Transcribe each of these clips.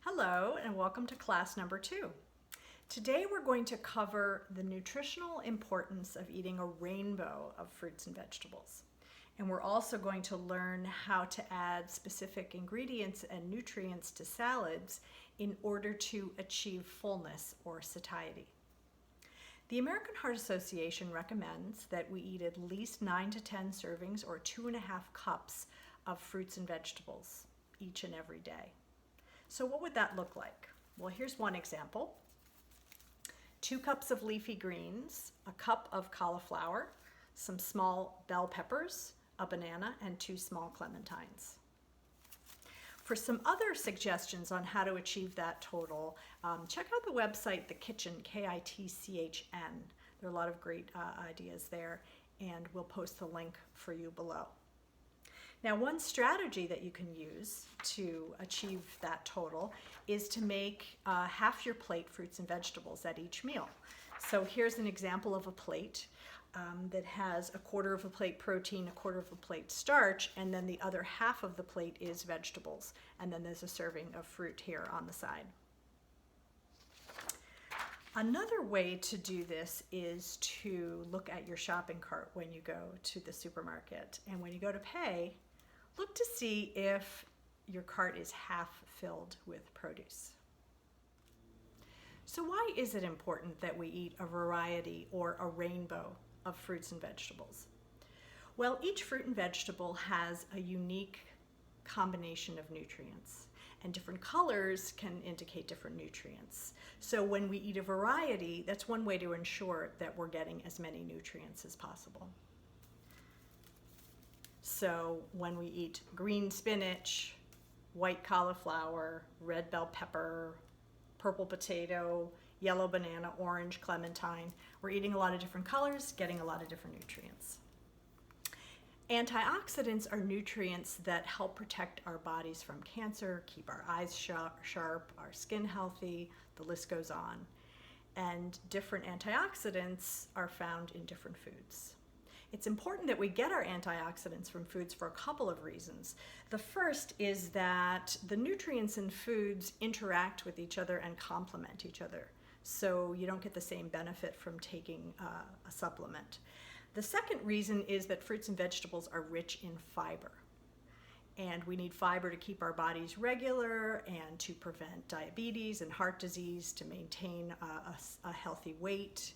Hello and welcome to class number 2. Today we're going to cover the nutritional importance of eating a rainbow of fruits and vegetables. And we're also going to learn how to add specific ingredients and nutrients to salads in order to achieve fullness or satiety. The American Heart Association recommends that we eat at least 9 to 10 servings or 2.5 cups of fruits and vegetables each and every day. So what would that look like? Well, here's one example. 2 cups of leafy greens, a cup of cauliflower, some small bell peppers, a banana, and 2 small clementines. For some other suggestions on how to achieve that total, check out the website, The Kitchen, Kitchn. There are a lot of great ideas there, and we'll post the link for you below. Now, one strategy that you can use to achieve that total is to make half your plate fruits and vegetables at each meal. So here's an example of a plate that has 1/4 of a plate protein, 1/4 of a plate starch, and then the other half of the plate is vegetables. And then there's a serving of fruit here on the side. Another way to do this is to look at your shopping cart when you go to the supermarket. And when you go to pay, look to see if your cart is half filled with produce. So why is it important that we eat a variety or a rainbow of fruits and vegetables? Well, each fruit and vegetable has a unique combination of nutrients, and different colors can indicate different nutrients. So when we eat a variety, that's one way to ensure that we're getting as many nutrients as possible. So when we eat green spinach, white cauliflower, red bell pepper, purple potato, yellow banana, orange clementine, we're eating a lot of different colors, getting a lot of different nutrients. Antioxidants are nutrients that help protect our bodies from cancer, keep our eyes sharp, our skin healthy, the list goes on. And different antioxidants are found in different foods. It's important that we get our antioxidants from foods for a couple of reasons. The first is that the nutrients in foods interact with each other and complement each other, so you don't get the same benefit from taking a supplement. The second reason is that fruits and vegetables are rich in fiber, and we need fiber to keep our bodies regular and to prevent diabetes and heart disease, to maintain a healthy weight.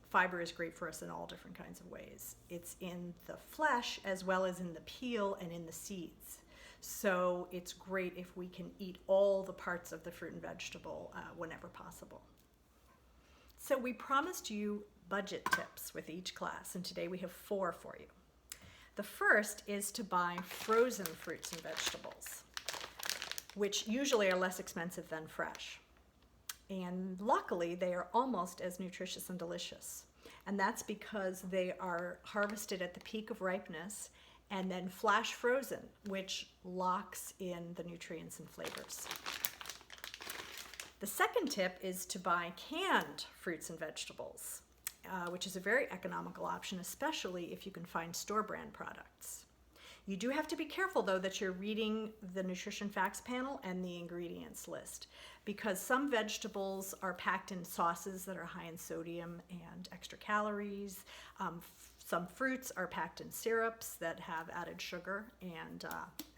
Fiber is great for us in all different kinds of ways. It's in the flesh as well as in the peel and in the seeds. So it's great if we can eat all the parts of the fruit and vegetable whenever possible. So we promised you budget tips with each class, and today we have 4 for you. The first is to buy frozen fruits and vegetables, which usually are less expensive than fresh. And luckily, they are almost as nutritious and delicious. And that's because they are harvested at the peak of ripeness and then flash frozen, which locks in the nutrients and flavors. The second tip is to buy canned fruits and vegetables, which is a very economical option, especially if you can find store brand products. You do have to be careful, though, that you're reading the nutrition facts panel and the ingredients list, because some vegetables are packed in sauces that are high in sodium and extra calories. Some fruits are packed in syrups that have added sugar and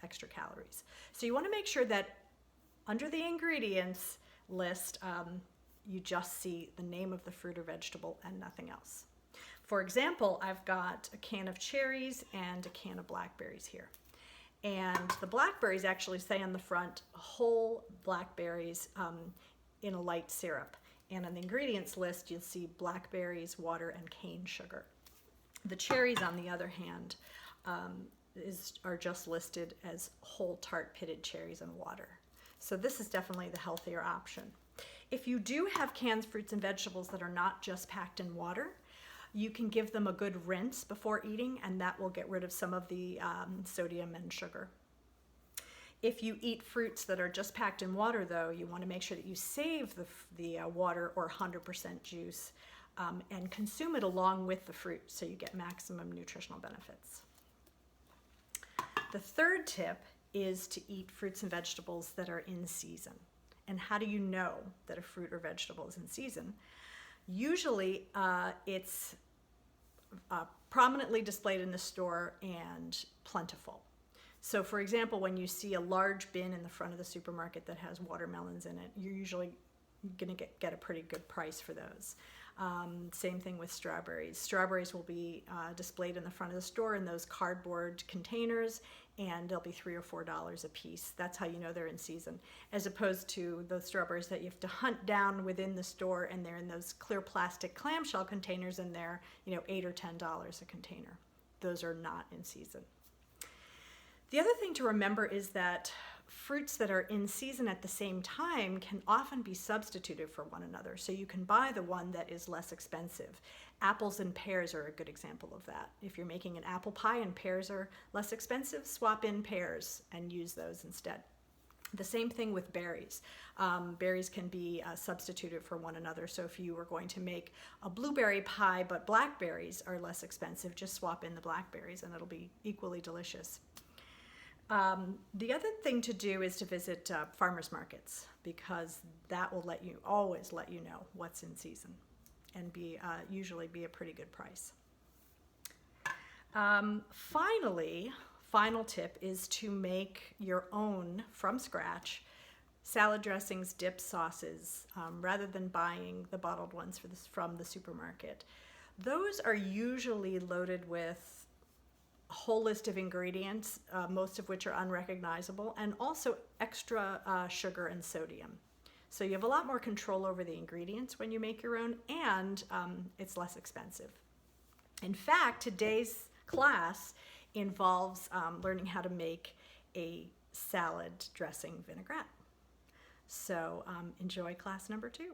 extra calories. So you want to make sure that under the ingredients list, you just see the name of the fruit or vegetable and nothing else. For example, I've got a can of cherries and a can of blackberries here. And the blackberries actually say on the front, whole blackberries in a light syrup. And on the ingredients list, you'll see blackberries, water, and cane sugar. The cherries, on the other hand, are just listed as whole tart pitted cherries and water. So this is definitely the healthier option. If you do have canned fruits and vegetables that are not just packed in water, you can give them a good rinse before eating, and that will get rid of some of the sodium and sugar. If you eat fruits that are just packed in water, though, you want to make sure that you save the water or 100% juice and consume it along with the fruit so you get maximum nutritional benefits. The third tip is to eat fruits and vegetables that are in season. And how do you know that a fruit or vegetable is in season? Usually it's prominently displayed in the store and plentiful. So for example, when you see a large bin in the front of the supermarket that has watermelons in it, you're usually going to get a pretty good price for those. Same thing with strawberries. Strawberries will be displayed in the front of the store in those cardboard containers, and they'll be $3 or $4 a piece. That's how you know they're in season, as opposed to the strawberries that you have to hunt down within the store, and they're in those clear plastic clamshell containers, and they're $8 or $10 a container. Those are not in season. The other thing to remember is that fruits that are in season at the same time can often be substituted for one another. So you can buy the one that is less expensive. Apples and pears are a good example of that. If you're making an apple pie and pears are less expensive, swap in pears and use those instead. The same thing with berries. Berries can be substituted for one another. So if you were going to make a blueberry pie but blackberries are less expensive, just swap in the blackberries and it'll be equally delicious. The other thing to do is to visit farmers markets, because that will always let you know what's in season and usually be a pretty good price. Final tip is to make your own, from scratch, salad dressings, dips, sauces, rather than buying the bottled ones from the supermarket. Those are usually loaded with a whole list of ingredients, most of which are unrecognizable, and also extra sugar and sodium. So you have a lot more control over the ingredients when you make your own, and it's less expensive. In fact, today's class involves learning how to make a salad dressing vinaigrette. So enjoy class number 2.